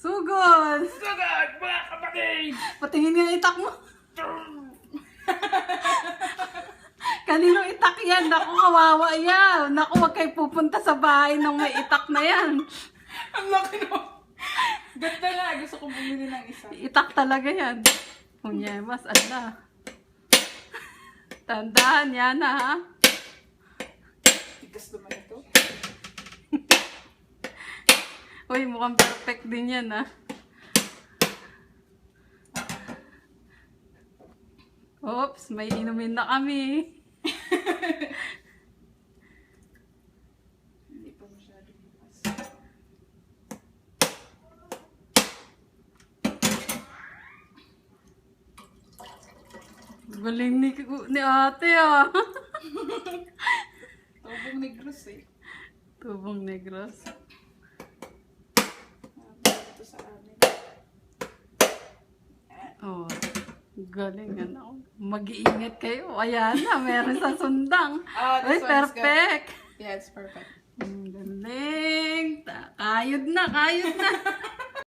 Sugod! Sugod, mga kapatid! Patingin nga itak mo. Kaninong itak yan? Naku, kawawa yan. Naku, wag kayo pupunta sa bahay ng may itak na yan. Ang laki no. Ganda na. Gusto kong bumili ng isa. Itak talaga yan. Punyemas, ala. Tandaan yan ha. Tigas naman ito. Uy, mukhang perfect din yan ha. Oops, may inumin na kami. Hindi pa masyadong bukas. Galing ni ate ah. Tubong negros eh. Tubong negros. Ito sa amin. Oh, galing ano. Mag-iingat kayo. Ayan na, meron sa sundang. Ah, Uy, this one is good. perfect. Yeah, it's perfect. Galing. Kayod na, kayod na.